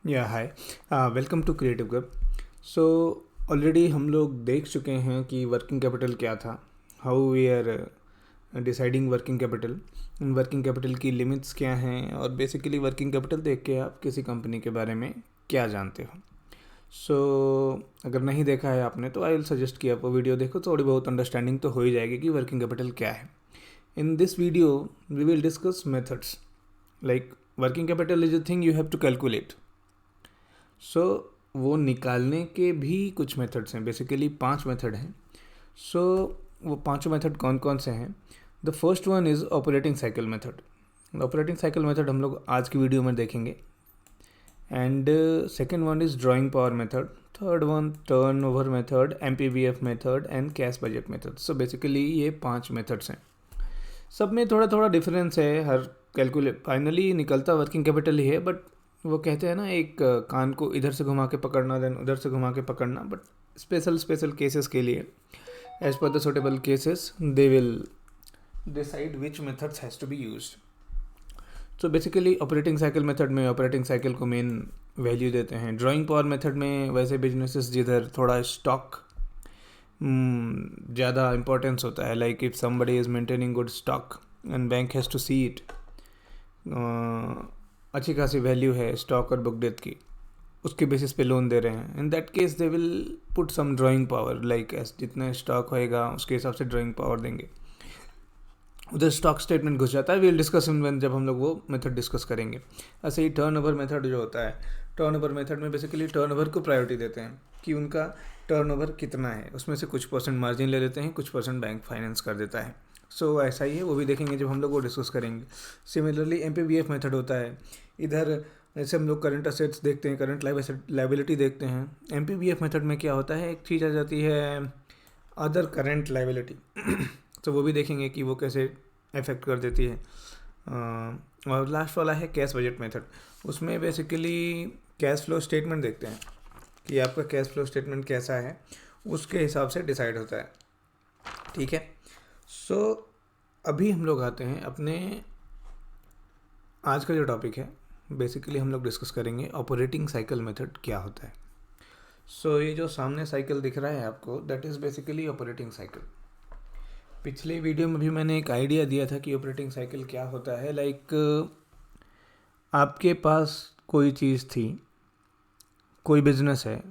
या hi, welcome to creative group. So already हम लोग देख चुके हैं कि वर्किंग कैपिटल क्या था, how we are deciding working capital की लिमिट्स क्या हैं, और बेसिकली वर्किंग कैपिटल देख के आप किसी कंपनी के बारे में क्या जानते हो। अगर नहीं देखा है आपने तो आई विल सजेस्ट कि आप वो वीडियो देखो, थोड़ी बहुत अंडरस्टैंडिंग तो हो ही जाएगी कि वर्किंग कैपिटल क्या है। In this video we will discuss methods like working capital is a thing you have to calculate. वो निकालने के भी कुछ मेथड्स हैं, बेसिकली 5 मेथड हैं। सो वो पांचों मेथड कौन कौन से हैं? The first one is operating cycle method. Operating cycle method हम लोग आज की वीडियो में देखेंगे। And second one is drawing power method. Third one turn over method, MPVF method and cash budget method. So basically ये 5 methods हैं। सब में थोड़ा थोड़ा डिफरेंस है, हर कैलकुलेट फाइनली निकलता वर्किंग कैपिटल ही है। बट वो कहते हैं ना, एक कान को इधर से घुमा के पकड़ना, देन उधर से घुमा के पकड़ना। बट स्पेशल केसेस के लिए, as per the suitable cases, they will decide which methods has to be used. So basically operating cycle method में ऑपरेटिंग साइकिल को मेन वैल्यू देते हैं। ड्राइंग पावर मेथड में वैसे बिजनेसेस जिधर थोड़ा स्टॉक ज़्यादा इंपॉर्टेंस होता है, like if somebody is maintaining good stock and bank has to see it, अच्छी खासी वैल्यू है स्टॉक और बुक डेथ की, उसके बेसिस पे लोन दे रहे हैं, in that case they will put some drawing power, like जितना स्टॉक होएगा उसके हिसाब से ड्राइंग पावर देंगे। उधर स्टॉक स्टेटमेंट घुस जाता है, वील डिस्कस इन जब हम लोग वो मेथड डिस्कस करेंगे। ऐसे ही टर्नओवर मेथड जो होता है, टर्नओवर मेथड में बेसिकली टर्नओवर को प्रायोरिटी देते हैं कि उनका टर्नओवर कितना है, उसमें से कुछ परसेंट मार्जिन ले लेते हैं, कुछ परसेंट बैंक फाइनेंस कर देता है। ऐसा ही है, वो भी देखेंगे जब हम लोग वो डिस्कस करेंगे। सिमिलरली MPVF मेथड होता है। इधर जैसे हम लोग करंट असेट्स देखते हैं, करंट लाइबिलिटी देखते हैं। MPVF मेथड में क्या होता है, एक चीज़ आ जाती है अदर करंट लाइबिलिटी। तो वो भी देखेंगे कि वो कैसे इफेक्ट कर देती है। और लास्ट वाला है कैश बजट मेथड। उसमें बेसिकली कैश फ्लो स्टेटमेंट देखते हैं कि आपका कैश फ्लो स्टेटमेंट कैसा है, उसके हिसाब से डिसाइड होता है। ठीक है। अभी हम लोग आते हैं अपने आज का जो टॉपिक है। बेसिकली हम लोग डिस्कस करेंगे ऑपरेटिंग साइकिल मेथड क्या होता है। ये जो सामने साइकिल दिख रहा है आपको, that is basically operating cycle. पिछले वीडियो में भी मैंने एक आइडिया दिया था कि ऑपरेटिंग साइकिल क्या होता है। लाइक आपके पास कोई चीज़ थी, कोई बिजनेस है,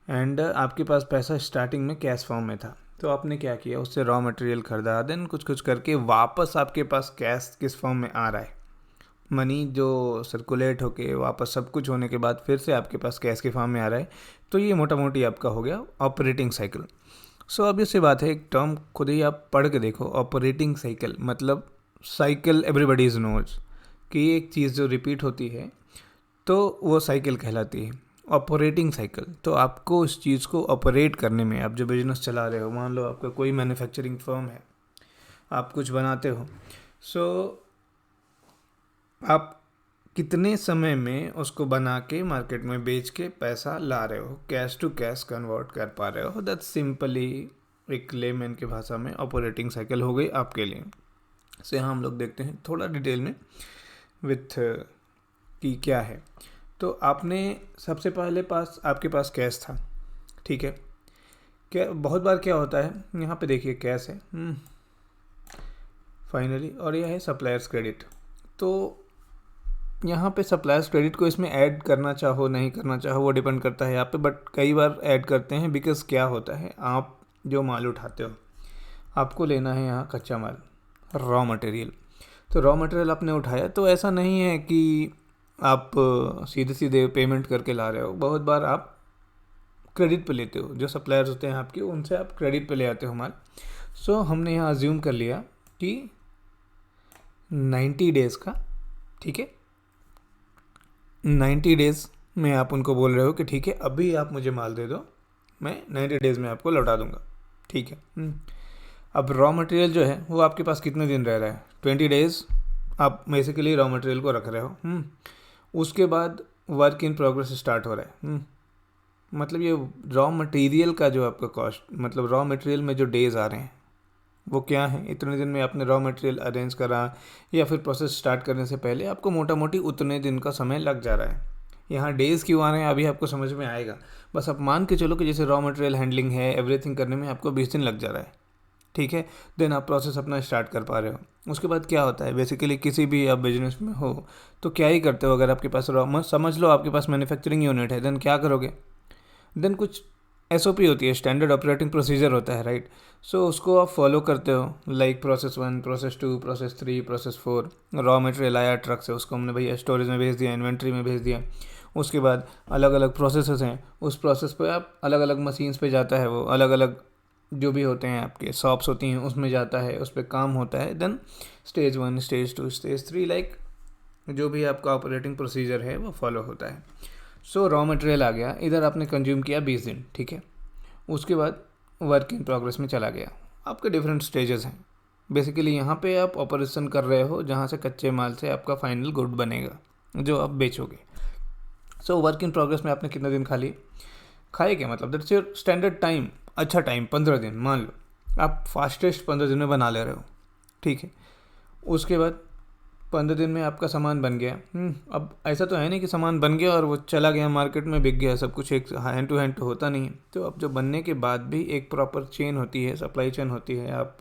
एंड आपके पास पैसा स्टार्टिंग में कैश फॉर्म में था। तो आपने क्या किया, उससे रॉ मटेरियल खरीदा, देन कुछ कुछ करके वापस आपके पास कैश किस फॉर्म में आ रहा है, मनी जो सर्कुलेट होके वापस सब कुछ होने के बाद फिर से आपके पास कैश के फॉर्म में आ रहा है। तो ये मोटा मोटी आपका हो गया ऑपरेटिंग साइकिल। अब सी बात है, एक टर्म खुद ही आप पढ़ के देखो, ऑपरेटिंग साइकिल मतलब साइकिल एवरीबडी इज नोज, कि एक चीज़ जो रिपीट होती है तो वो साइकिल कहलाती है ऑपरेटिंग साइकिल। तो आपको उस चीज़ को ऑपरेट करने में, आप जो बिजनेस चला रहे हो, मान लो आपका कोई मैन्युफैक्चरिंग फर्म है, आप कुछ बनाते हो, आप कितने समय में उसको बना के मार्केट में बेच के पैसा ला रहे हो, कैश टू कैश कन्वर्ट कर पा रहे हो, दैट सिंपली एक लेमैन की भाषा में ऑपरेटिंग साइकिल हो गई आपके लिए। यहाँ हम लोग देखते हैं थोड़ा डिटेल में विथ कि क्या है। तो आपने सबसे पहले आपके पास कैश था, ठीक है। क्या बहुत बार क्या होता है, यहाँ पे देखिए कैश है फाइनली, और यह है सप्लायर्स क्रेडिट। तो यहाँ पे सप्लायर्स क्रेडिट को इसमें ऐड करना चाहो नहीं करना चाहो वो डिपेंड करता है आप पे, बट कई बार ऐड करते हैं। बिकॉज क्या होता है, आप जो माल उठाते हो, आपको लेना है यहाँ कच्चा माल, रॉ मटेरियल। तो रॉ मटेरियल आपने उठाया, तो ऐसा नहीं है कि आप सीधे सीधे पेमेंट करके ला रहे हो। बहुत बार आप क्रेडिट पे लेते हो, जो सप्लायर्स होते हैं आपके, उनसे आप क्रेडिट पे ले आते हो माल। हमने यहाँ अज्यूम कर लिया कि 90 डेज़ का, ठीक है, 90 डेज़ में आप उनको बोल रहे हो कि ठीक है अभी आप मुझे माल दे दो, मैं 90 डेज़ में आपको लौटा दूंगा, ठीक है। अब रॉ मटेरियल जो है वो आपके पास कितने दिन रह रहा है, 20 डेज़ आप बेसिकली रॉ मटेरियल को रख रहे हो। उसके बाद वर्क इन प्रोग्रेस स्टार्ट हो रहा है। मतलब ये रॉ मटेरियल का जो आपका कॉस्ट, मतलब रॉ मटेरियल में जो डेज़ आ रहे हैं वो क्या है, इतने दिन में आपने रॉ मटेरियल अरेंज करा या फिर प्रोसेस स्टार्ट करने से पहले आपको मोटा मोटी उतने दिन का समय लग जा रहा है। यहाँ डेज़ क्यों आ रहे हैं अभी आपको समझ में आएगा। बस आप मान के चलो कि जैसे रॉ मटेरियल हैंडलिंग है, एवरीथिंग करने में आपको 20 दिन लग जा रहा है, ठीक है। देन आप प्रोसेस अपना स्टार्ट कर पा रहे हो। उसके बाद क्या होता है, बेसिकली किसी भी आप बिजनेस में हो तो क्या ही करते हो, अगर आपके पास समझ लो आपके पास मैन्युफैक्चरिंग यूनिट है, देन क्या करोगे, देन कुछ एसओपी होती है, स्टैंडर्ड ऑपरेटिंग प्रोसीजर होता है, राइट। सो उसको आप फॉलो करते हो, like process 1, process 2, process 3, process 4। Raw material आया ट्रक से, उसको हमने भैया स्टोरेज में भेज दिया, इन्वेंट्री में भेज दिया। उसके बाद अलग अलग प्रोसेसेस हैं, उस प्रोसेस पे आप अलग अलग मशीन्स पे जाता है, वो अलग अलग जो भी होते हैं आपके शॉप्स होती हैं उसमें जाता है, उस पर काम होता है। Then stage 1, stage 2, stage 3, like जो भी आपका ऑपरेटिंग प्रोसीजर है वो फॉलो होता है। सो रॉ मटेरियल आ गया, इधर आपने कंज्यूम किया 20 दिन, ठीक है। उसके बाद वर्क इन प्रोग्रेस में चला गया। आपके डिफरेंट स्टेजेस हैं, बेसिकली यहाँ पे आप ऑपरेशन कर रहे हो जहाँ से कच्चे माल से आपका फाइनल गुड बनेगा जो आप बेचोगे। सो वर्क इन प्रोग्रेस में आपने कितने दिन खा लिए, खाए क्या, मतलब दैट्स योर स्टैंडर्ड टाइम। अच्छा टाइम 15 दिन, मान लो आप फास्टेस्ट 15 दिन में बना ले रहे हो, ठीक है। उसके बाद 15 दिन में आपका सामान बन गया। अब ऐसा तो है नहीं कि सामान बन गया और वो चला गया मार्केट में बिक गया, सब कुछ एक हैंड टू हैंड तो होता नहीं है। तो अब जो बनने के बाद भी एक प्रॉपर चेन होती है, सप्लाई चेन होती है। आप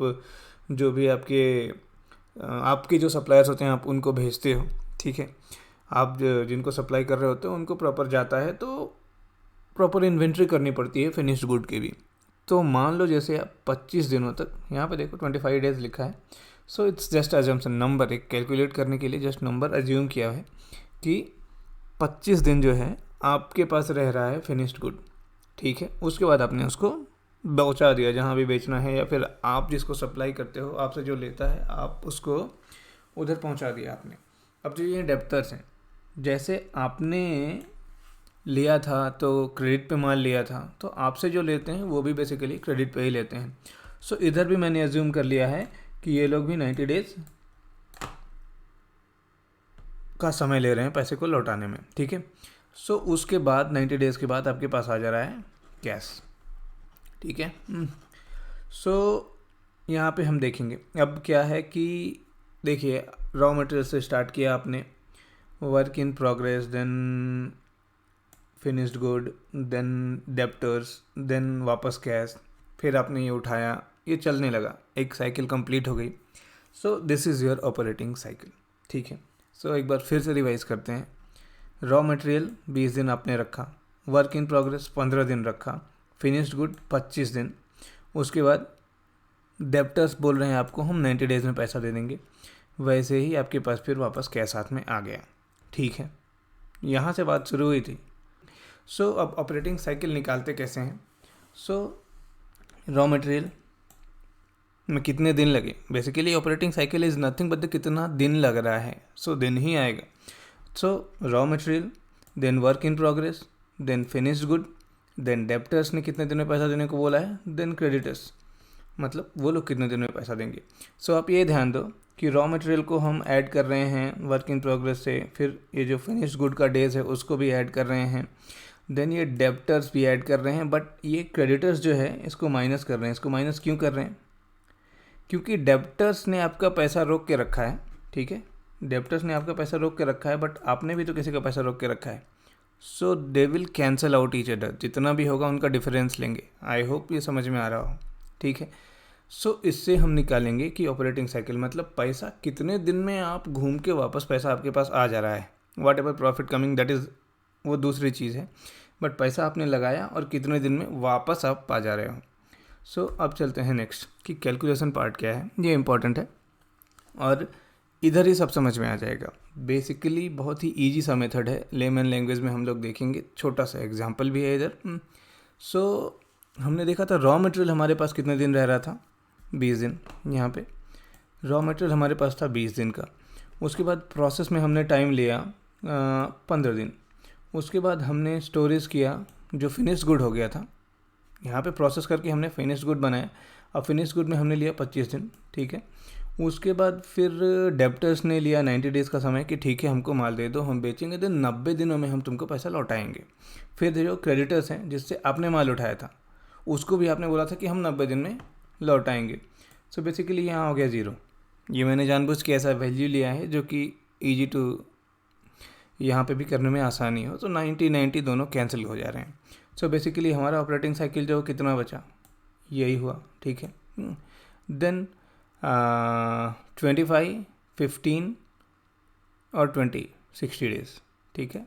जो भी आपके जो सप्लायर्स होते हैं आप उनको भेजते हो, ठीक है। आप जिनको सप्लाई कर रहे होते हो उनको प्रॉपर जाता है, तो प्रॉपर इन्वेंट्री करनी पड़ती है फिनिश्ड गुड की भी। तो मान लो जैसे आप 25 दिनों तक, यहाँ पे देखो 25 डेज लिखा है। So it's just assumption, number एक कैलकुलेट करने के लिए जस्ट नंबर अज्यूम किया है कि 25 दिन जो है आपके पास रह रहा है फिनिश्ड गुड, ठीक है। उसके बाद आपने उसको पहुँचा दिया जहाँ भी बेचना है, या फिर आप जिसको सप्लाई करते हो, आपसे जो लेता है, आप उसको उधर पहुँचा दिया आपने। अब जो ये डेप्टर्स हैं, जैसे आपने लिया था तो क्रेडिट पे माल लिया था, तो आपसे जो लेते हैं वो भी बेसिकली क्रेडिट पे ही लेते हैं। सो इधर भी मैंने अज्यूम कर लिया है कि ये लोग भी 90 डेज का समय ले रहे हैं पैसे को लौटाने में, ठीक है। सो उसके बाद 90 डेज़ के बाद आपके पास आ जा रहा है कैश, ठीक है। सो यहाँ पे हम देखेंगे अब क्या है कि देखिए रॉ मटेरियल से स्टार्ट किया आपने, work in progress, then finished good, then debtors, then वापस कैश, फिर आपने ये उठाया, ये चलने लगा, एक साइकिल कंप्लीट हो गई। सो this is your operating cycle, ठीक है। सो एक बार फिर से रिवाइज करते हैं। रॉ मटेरियल 20 दिन आपने रखा, वर्क इन प्रोग्रेस 15 दिन रखा, फिनिश्ड गुड 25 दिन। उसके बाद डेप्टर्स बोल रहे हैं आपको हम 90 डेज़ में पैसा दे देंगे, वैसे ही आपके पास फिर वापस कैश हाथ में आ गया, ठीक है। यहाँ से बात शुरू हुई थी। सो अब ऑपरेटिंग साइकिल निकालते कैसे हैं। सो रॉ मटेरियल में कितने दिन लगे, basically operating cycle is nothing but कितना दिन लग रहा है, सो दिन ही आएगा। So raw material, then work in progress, then finished good, then debtors ने कितने दिन में पैसा देने को बोला है, देन क्रेडिटर्स, मतलब वो लोग कितने दिन में पैसा देंगे। सो आप ये ध्यान दो कि रॉ मटेरियल को हम ऐड कर रहे हैं वर्क इन प्रोग्रेस से, फिर ये जो फिनिश्ड गुड का डेज है उसको भी ऐड कर रहे हैं, देन ये डेप्टर्स भी ऐड कर रहे हैं, बट ये क्रेडिटर्स जो है इसको माइनस कर रहे हैं। इसको माइनस क्यों कर रहे हैं, क्योंकि डेप्टर्स ने आपका पैसा रोक के रखा है, ठीक है। डेप्टर्स ने आपका पैसा रोक के रखा है, बट आपने भी तो किसी का पैसा रोक के रखा है। So they will cancel out each other, जितना भी होगा उनका डिफरेंस लेंगे। आई होप ये समझ में आ रहा हो, ठीक है। सो इससे हम निकालेंगे कि ऑपरेटिंग साइकिल मतलब पैसा कितने दिन में आप घूम के वापस पैसा आपके पास आ जा रहा है। What ever profit coming, that is वो दूसरी चीज़ है, बट पैसा आपने लगाया और कितने दिन में वापस आप पा जा रहे हो। सो अब चलते हैं नेक्स्ट कि कैलकुलेशन पार्ट क्या है, ये इंपॉर्टेंट है और इधर ही सब समझ में आ जाएगा। बेसिकली बहुत ही इजी सा मेथड है, लेमन लैंग्वेज में हम लोग देखेंगे, छोटा सा एग्जांपल भी है इधर। सो हमने देखा था रॉ मटेरियल हमारे पास कितने दिन रह रहा था, 20 दिन। यहाँ पे रॉ मटेरियल हमारे पास था 20 दिन का। उसके बाद प्रोसेस में हमने टाइम लिया 15 दिन। उसके बाद हमने स्टोरेज किया, जो फिनिश गुड हो गया था, यहाँ पे प्रोसेस करके हमने फिनिश गुड बनाया। अब फिनिश गुड में हमने लिया 25 दिन, ठीक है। उसके बाद फिर डेप्टर्स ने लिया 90 डेज़ का समय कि ठीक है हमको माल दे दो, हम बेचेंगे, तो 90 दिनों में हम तुमको पैसा लौटाएंगे। फिर जो क्रेडिटर्स हैं जिससे आपने माल उठाया था, उसको भी आपने बोला था कि हम 90 दिन में लौटाएंगे। सो बेसिकली यहाँ हो गया 0। ये मैंने जानबूझ के ऐसा वैल्यू लिया है जो कि ईजी टू यहाँ पे भी करने में आसानी हो, तो 90 दोनों कैंसिल हो जा रहे हैं। सो बेसिकली हमारा ऑपरेटिंग साइकिल जो कितना बचा, यही हुआ, ठीक है। देन 25, 15 और 20, 60 डेज, ठीक है।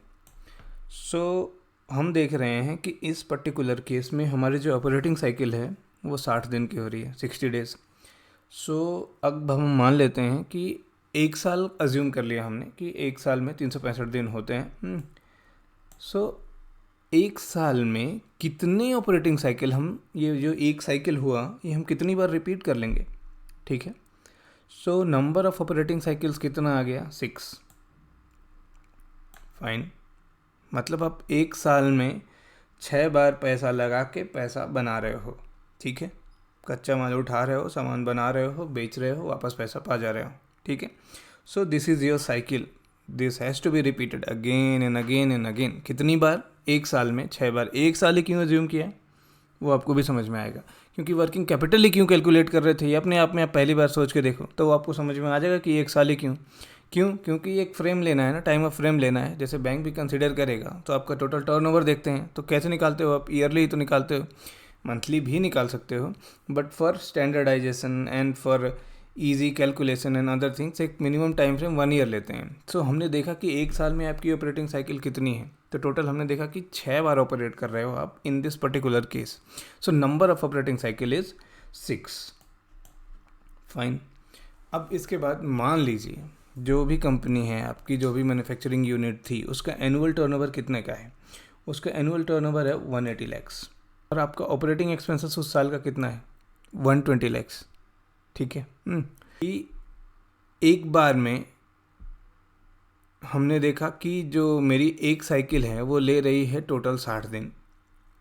सो हम देख रहे हैं कि इस पर्टिकुलर केस में हमारी जो ऑपरेटिंग साइकिल है वो 60 दिन की हो रही है, 60 डेज। सो अब हम मान लेते हैं कि एक साल अज्यूम कर लिया हमने कि एक साल में 365 दिन होते हैं। सो एक साल में कितने ऑपरेटिंग साइकिल हम, ये जो एक साइकिल हुआ ये हम कितनी बार रिपीट कर लेंगे, ठीक है। So number of operating cycles कितना आ गया, 6। फाइन, मतलब आप एक साल में 6 बार पैसा लगा के पैसा बना रहे हो, ठीक है। कच्चा माल उठा रहे हो, सामान बना रहे हो, बेच रहे हो, वापस पैसा पा जा रहे हो, ठीक है। So this is your cycle, this has to be repeated again and again and again. कितनी बार, एक साल में 6 बार। एक साल ही क्यों अज्यूम किया वो आपको भी समझ में आएगा, क्योंकि वर्किंग कैपिटल ही क्यों कैलकुलेट कर रहे थे ये अपने आप में आप पहली बार सोच के देखो तो आपको समझ में आ जाएगा कि एक साल ही क्यों। क्योंकि एक फ्रेम लेना है ना, टाइम ऑफ फ्रेम लेना है। जैसे बैंक भी कंसिडर करेगा तो आपका टोटल टर्नओवर देखते हैं, तो कैसे निकालते हो आप, ईयरली ही तो निकालते हो, मंथली भी निकाल सकते हो, but for standardisation and for easy calculation and other things एक मिनिमम टाइम फ्रेम 1 ईयर लेते हैं। सो हमने देखा कि एक साल में आपकी ऑपरेटिंग साइकिल कितनी है, तो टोटल हमने देखा कि 6 बार ऑपरेट कर रहे हो आप in this particular case. So number of operating cycle is 6। Fine, अब इसके बाद मान लीजिए जो भी कंपनी है आपकी, जो भी मैन्युफैक्चरिंग यूनिट थी, उसका एनुअल टर्नओवर कितने का है, उसका एनुअल टर्नओवर है 180 लाख्स, और आपका ऑपरेटिंग एक्सपेंसेस उस साल का कितना है, 120 लाख्स, ठीक है। एक बार में हमने देखा कि जो मेरी एक साइकिल है वो ले रही है टोटल 60 दिन।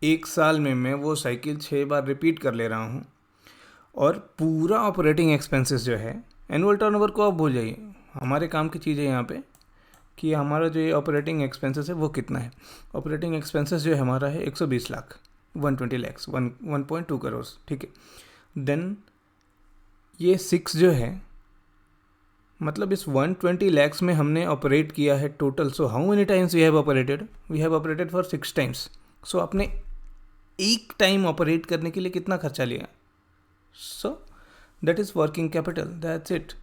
एक साल में मैं वो साइकिल 6 बार रिपीट कर ले रहा हूँ, और पूरा ऑपरेटिंग एक्सपेंसेस जो है, एनुअल टर्नओवर को आप भूल जाइए, हमारे काम की चीज़ है यहाँ पे कि हमारा जो ये ऑपरेटिंग एक्सपेंसेस है वो कितना है। ऑपरेटिंग एक्सपेंसेस जो है हमारा है 120 लाख, 120 लैक्स, 1.2 करोड़, ठीक है। देन ये 6 जो है, मतलब इस 120 लैक्स में हमने ऑपरेट किया है total. So how many times we have operated for 6 times. So आपने एक टाइम ऑपरेट करने के लिए कितना खर्चा लिया, so that is working capital, that's it.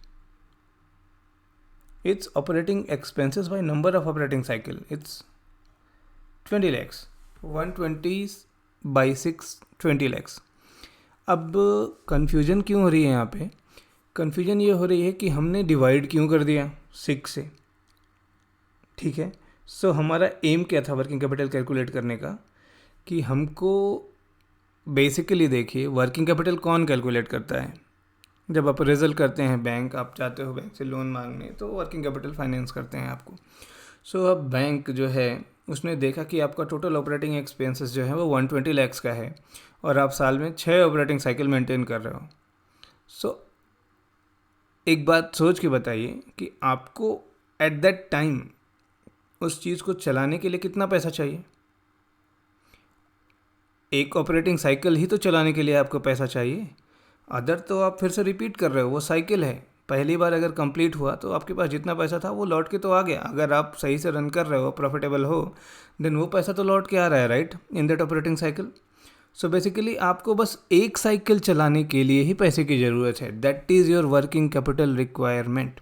It's operating expenses by number of operating cycle. It's 20 lakhs. 120 by 6, 20 lakhs. अब confusion क्यों हो रही है यहाँ पे? कन्फ्यूजन ये हो रही है कि हमने डिवाइड क्यों कर दिया 6 से, ठीक है। सो हमारा एम क्या था वर्किंग कैपिटल कैलकुलेट करने का, कि हमको बेसिकली देखिए वर्किंग कैपिटल कौन कैलकुलेट करता है, जब आप रिजल्ट करते हैं बैंक, आप जाते हो बैंक से लोन मांगने तो वर्किंग कैपिटल फाइनेंस करते हैं आपको। सो अब बैंक जो है उसने देखा कि आपका टोटल ऑपरेटिंग एक्सपेंसेस जो है वो 120 लैक्स का है, और आप साल में 6 ऑपरेटिंग साइकिल मेंटेन कर रहे हो। सो एक बात सोच के बताइए कि आपको एट दैट टाइम उस चीज़ को चलाने के लिए कितना पैसा चाहिए। एक ऑपरेटिंग साइकिल ही तो चलाने के लिए आपको पैसा चाहिए, अदर तो आप फिर से रिपीट कर रहे हो, वो साइकिल है। पहली बार अगर कंप्लीट हुआ तो आपके पास जितना पैसा था वो लौट के तो आ गया। अगर आप सही से रन कर रहे हो, प्रॉफिटेबल हो, देन वो पैसा तो लौट के आ रहा है, right, in that operating cycle. So basically आपको बस एक साइकिल चलाने के लिए ही पैसे की ज़रूरत है, that is your working capital requirement.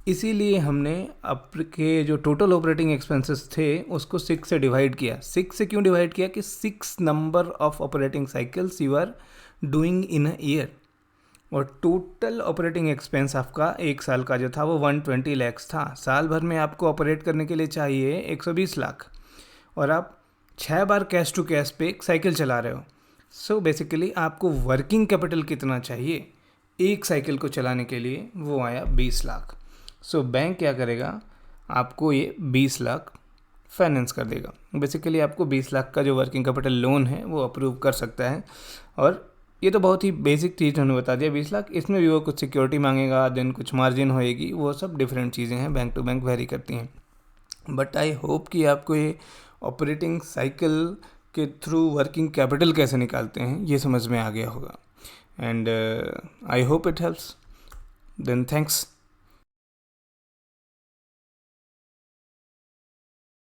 इसीलिए हमने आपके जो टोटल ऑपरेटिंग एक्सपेंसेस थे उसको 6 से डिवाइड किया। 6 से क्यों डिवाइड किया, कि 6 number of operating cycles you are doing in a year, और टोटल ऑपरेटिंग एक्सपेंस आपका एक साल का जो था वो 120 लैक्स था। साल भर में आपको ऑपरेट करने के लिए चाहिए 120 लाख, और आप 6 बार कैश टू कैश पे एक साइकिल चला रहे हो। सो बेसिकली आपको वर्किंग कैपिटल कितना चाहिए एक साइकिल को चलाने के लिए, वो आया 20 लाख। सो बैंक क्या करेगा, आपको ये 20 लाख फाइनेंस कर देगा। बेसिकली आपको 20 लाख का जो वर्किंग कैपिटल लोन है वो अप्रूव कर सकता है। और ये तो बहुत ही बेसिक चीज़ उन्होंने बता दिया, 20 लाख। इसमें भी वो कुछ सिक्योरिटी मांगेगा, देन कुछ मार्जिन होएगी, वो सब डिफरेंट चीज़ें हैं, बैंक टू बैंक वेरी करती हैं। बट आई होप कि आपको ये ऑपरेटिंग साइकिल के थ्रू वर्किंग कैपिटल कैसे निकालते हैं ये समझ में आ गया होगा। And I hope it helps. Then thanks.